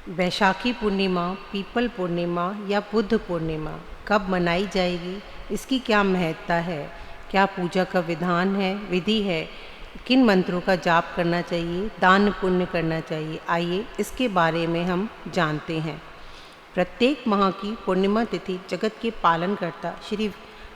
वैशाखी पूर्णिमा, people पूर्णिमा या बुद्ध पूर्णिमा कब मनाई जाएगी? इसकी क्या महत्ता है? क्या पूजा का विधान है, विधि है? किन मंत्रों का जाप करना चाहिए, दान पुण्य करना चाहिए? आइए इसके बारे में हम जानते हैं। प्रत्येक माह की पूर्णिमा तिथि जगत के पालनकर्ता श्री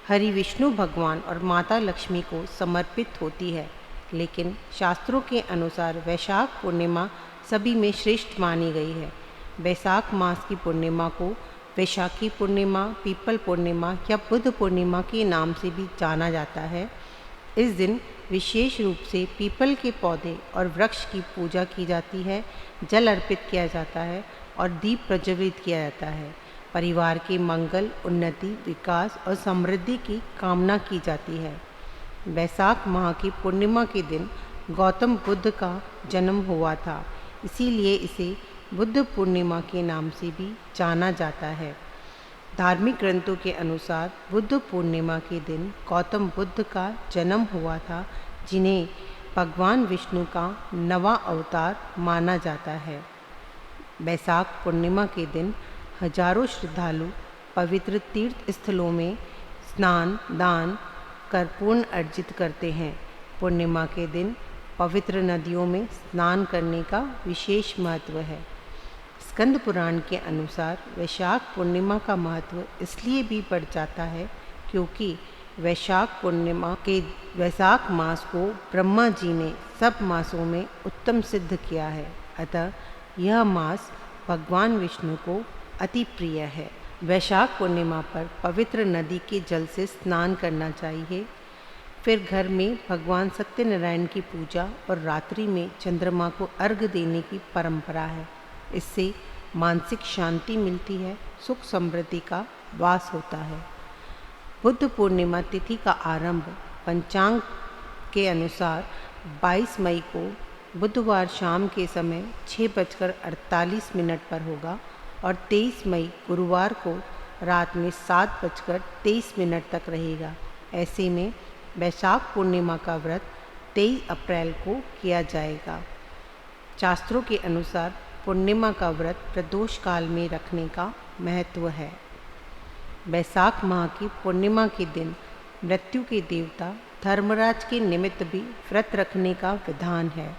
हरि विष्णु भगवान और माता लक्ष्मी को समर्पित होती है, लेकिन शास्त्रों के अनुसार वैशाख पूर्णिमा सभी में श्रेष्ठ मानी गई है। वैशाख मास की पूर्णिमा को वैशाखी पूर्णिमा, पीपल पूर्णिमा या बुद्ध पूर्णिमा के नाम से भी जाना जाता है। इस दिन विशेष रूप से पीपल के पौधे और वृक्ष की पूजा की जाती है, जल अर्पित किया जाता है और दीप प्रज्वलित किया जाता है। परिवार के मंगल, उन्नति, विकास और समृद्धि की कामना की जाती है। वैशाख माह की पूर्णिमा के दिन गौतम बुद्ध का जन्म हुआ था, इसीलिए इसे बुद्ध पूर्णिमा के नाम से भी जाना जाता है। धार्मिक ग्रंथों के अनुसार बुद्ध पूर्णिमा के दिन गौतम बुद्ध का जन्म हुआ था, जिन्हें भगवान विष्णु का नवा अवतार माना जाता है। वैशाख पूर्णिमा के दिन हजारों श्रद्धालु पवित्र तीर्थ स्थलों में स्नान दान कर पुण्य अर्जित करते हैं। पूर्णिमा के दिन पवित्र नदियों में स्नान करने का विशेष महत्व है। स्कंद पुराण के अनुसार वैशाख पूर्णिमा का महत्व इसलिए भी बढ़ जाता है क्योंकि वैशाख मास को ब्रह्मा जी ने सब मासों में उत्तम सिद्ध किया है, अतः यह मास भगवान विष्णु को अति प्रिय है। वैशाख पूर्णिमा पर पवित्र नदी के जल से स्नान करना चाहिए। फिर घर में भगवान सत्यनारायण की पूजा और रात्रि में चंद्रमा को अर्घ्य देने की परंपरा है। इससे मानसिक शांति मिलती है, सुख समृद्धि का वास होता है। बुद्ध पूर्णिमा तिथि का आरंभ पंचांग के अनुसार 22 मई को बुधवार शाम के समय 6:48 पर होगा और 23 मई गुरुवार को रात में 7:23 तक रहेगा। ऐसे में वैशाख पूर्णिमा का व्रत 23 अप्रैल को किया जाएगा। शास्त्रों के अनुसार पूर्णिमा का व्रत प्रदोष काल में रखने का महत्व है। वैशाख माह की पूर्णिमा के दिन मृत्यु के देवता धर्मराज के निमित्त भी व्रत रखने का विधान है।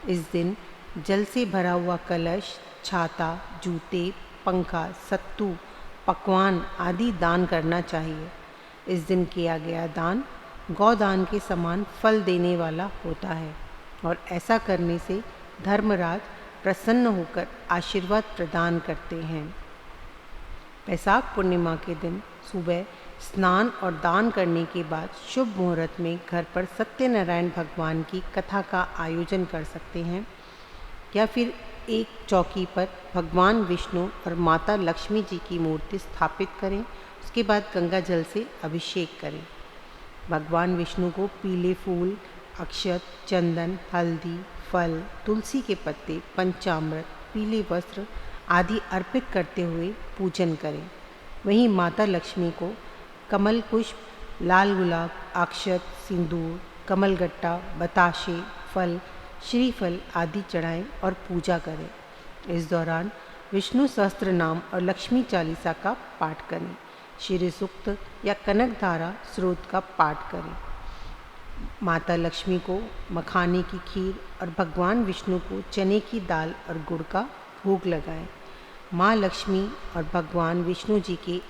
इस दिन जल से भरा हुआ कलश, छाता, जूते, पंखा, सत्तू, पकवान आदि दान करना चाहिए। इस दिन किया गया दान गौदान के समान फल देने वाला होता है और ऐसा करने से धर्मराज प्रसन्न होकर आशीर्वाद प्रदान करते हैं। वैशाख पूर्णिमा के दिन सुबह स्नान और दान करने के बाद शुभ मुहूर्त में घर पर सत्यनारायण भगवान की कथा का आयोजन कर सकते हैं या फिर एक चौकी पर भगवान विष्णु और माता लक्ष्मी जी की मूर्ति स्थापित करें। उसके बाद गंगा जल से अभिषेक करें। भगवान विष्णु को पीले फूल, अक्षत, चंदन, हल्दी, फल, तुलसी के पत्ते, पंचामृत, पीले वस्त्र आदि अर्पित करते हुए पूजन करें। वहीं माता लक्ष्मी को कमल पुष्प, लाल गुलाब, अक्षत, सिंदूर, कमलगट्टा, बताशे, फल, श्रीफल आदि चढ़ाएं और पूजा करें। इस दौरान विष्णु सहस्त्र नाम और लक्ष्मी चालीसा का पाठ करें। श्री सूक्त या कनकधारा स्रोत का पाठ करें। माता लक्ष्मी को मखाने की खीर और भगवान विष्णु को चने की दाल और गुड़ का भोग लगाएं। माँ लक्ष्मी और भगवान विष्णु जी की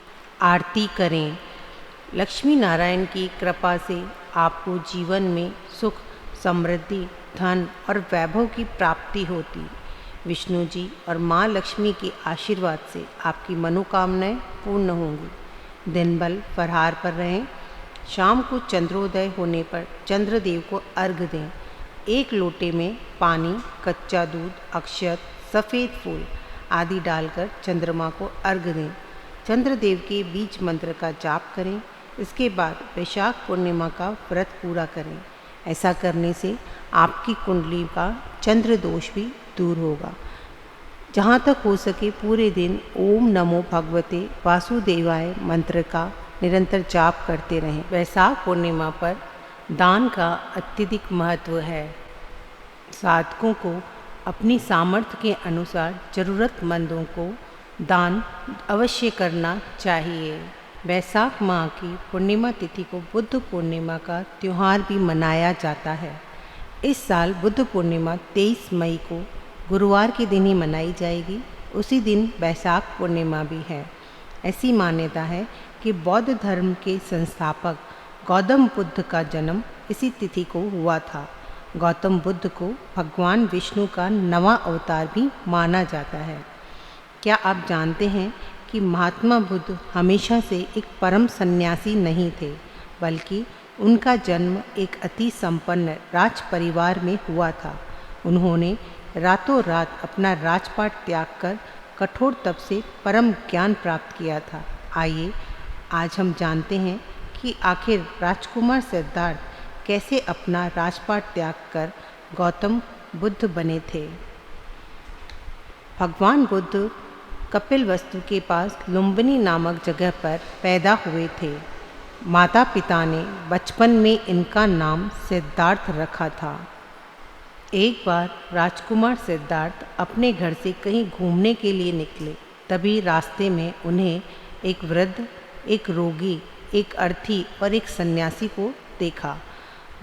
आरती करें। लक्ष्मी नारायण की कृपा से आपको जीवन में सुख, समृद्धि, धन और वैभव की प्राप्ति होती। विष्णु जी और माँ लक्ष्मी के आशीर्वाद से आपकी मनोकामनाएं पूर्ण होंगी। दिन भर फलाहार पर रहें। शाम को चंद्रोदय होने पर चंद्रदेव को अर्घ्य दें। एक लोटे में पानी, कच्चा दूध, अक्षत, सफ़ेद फूल आदि डालकर चंद्रमा को अर्घ्य दें। चंद्रदेव के बीज मंत्र का जाप करें। इसके बाद वैशाख पूर्णिमा का व्रत पूरा करें। ऐसा करने से आपकी कुंडली का चंद्र दोष भी दूर होगा। जहाँ तक हो सके पूरे दिन ओम नमो भगवते वासुदेवाय मंत्र का निरंतर जाप करते रहें। वैशाख पूर्णिमा पर दान का अत्यधिक महत्व है। साधकों को अपनी सामर्थ्य के अनुसार ज़रूरतमंदों को दान अवश्य करना चाहिए। वैशाख माह की पूर्णिमा तिथि को बुद्ध पूर्णिमा का त्यौहार भी मनाया जाता है। इस साल बुद्ध पूर्णिमा 23 मई को गुरुवार के दिन ही मनाई जाएगी। उसी दिन वैशाख पूर्णिमा भी है। ऐसी मान्यता है कि बौद्ध धर्म के संस्थापक गौतम बुद्ध का जन्म इसी तिथि को हुआ था। गौतम बुद्ध को भगवान विष्णु का नवा अवतार भी माना जाता है। क्या आप जानते हैं कि महात्मा बुद्ध हमेशा से एक परम सन्यासी नहीं थे, बल्कि उनका जन्म एक अति संपन्न राज परिवार में हुआ था। उन्होंने रातों रात अपना राजपाट त्याग कर कठोर तप से परम ज्ञान प्राप्त किया था। आइए आज हम जानते हैं कि आखिर राजकुमार सिद्धार्थ कैसे अपना राजपाट त्याग कर गौतम बुद्ध बने थे। भगवान बुद्ध कपिलवस्तु के पास लुम्बिनी नामक जगह पर पैदा हुए थे। माता पिता ने बचपन में इनका नाम सिद्धार्थ रखा था। एक बार राजकुमार सिद्धार्थ अपने घर से कहीं घूमने के लिए निकले। तभी रास्ते में उन्हें एक वृद्ध, एक रोगी, एक अर्थी और एक सन्यासी को देखा।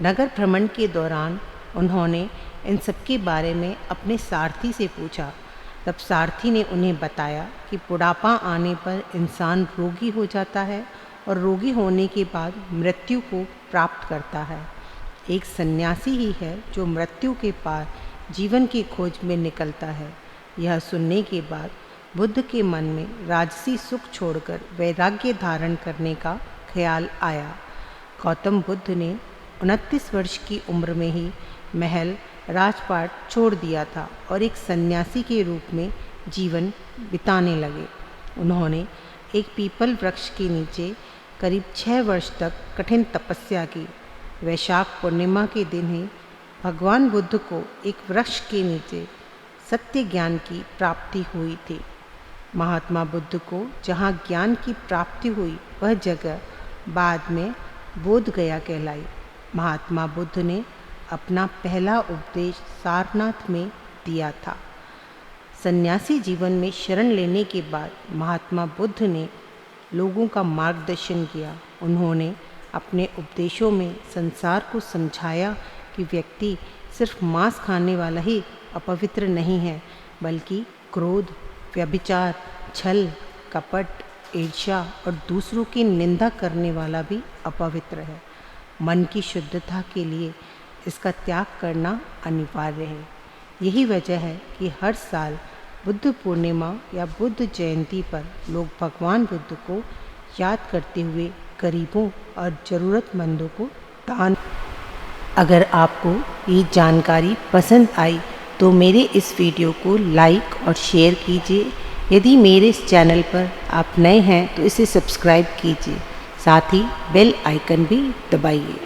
नगर भ्रमण के दौरान उन्होंने इन सबके बारे में अपने सारथी से पूछा। तब सारथी ने उन्हें बताया कि बुढ़ापा आने पर इंसान रोगी हो जाता है और रोगी होने के बाद मृत्यु को प्राप्त करता है। एक सन्यासी ही है जो मृत्यु के पार जीवन की खोज में निकलता है। यह सुनने के बाद बुद्ध के मन में राजसी सुख छोड़कर वैराग्य धारण करने का ख्याल आया। गौतम बुद्ध ने 29 वर्ष की उम्र में ही महल राजपाट छोड़ दिया था और एक सन्यासी के रूप में जीवन बिताने लगे। उन्होंने एक पीपल वृक्ष के नीचे करीब 6 वर्ष तक कठिन तपस्या की। वैशाख पूर्णिमा के दिन ही भगवान बुद्ध को एक वृक्ष के नीचे सत्य ज्ञान की प्राप्ति हुई थी। महात्मा बुद्ध को जहाँ ज्ञान की प्राप्ति हुई वह जगह बाद में बोध गया कहलाई। महात्मा बुद्ध ने अपना पहला उपदेश सारनाथ में दिया था। सन्यासी जीवन में शरण लेने के बाद महात्मा बुद्ध ने लोगों का मार्गदर्शन किया। उन्होंने अपने उपदेशों में संसार को समझाया कि व्यक्ति सिर्फ मांस खाने वाला ही अपवित्र नहीं है, बल्कि क्रोध, व्यभिचार, छल, कपट, ईर्ष्या और दूसरों की निंदा करने वाला भी अपवित्र है। मन की शुद्धता के लिए इसका त्याग करना अनिवार्य है। यही वजह है कि हर साल बुद्ध पूर्णिमा या बुद्ध जयंती पर लोग भगवान बुद्ध को याद करते हुए गरीबों और ज़रूरतमंदों को दान। अगर आपको ये जानकारी पसंद आई तो मेरे इस वीडियो को लाइक और शेयर कीजिए। यदि मेरे इस चैनल पर आप नए हैं तो इसे सब्सक्राइब कीजिए, साथ ही बेल आइकन भी दबाइए।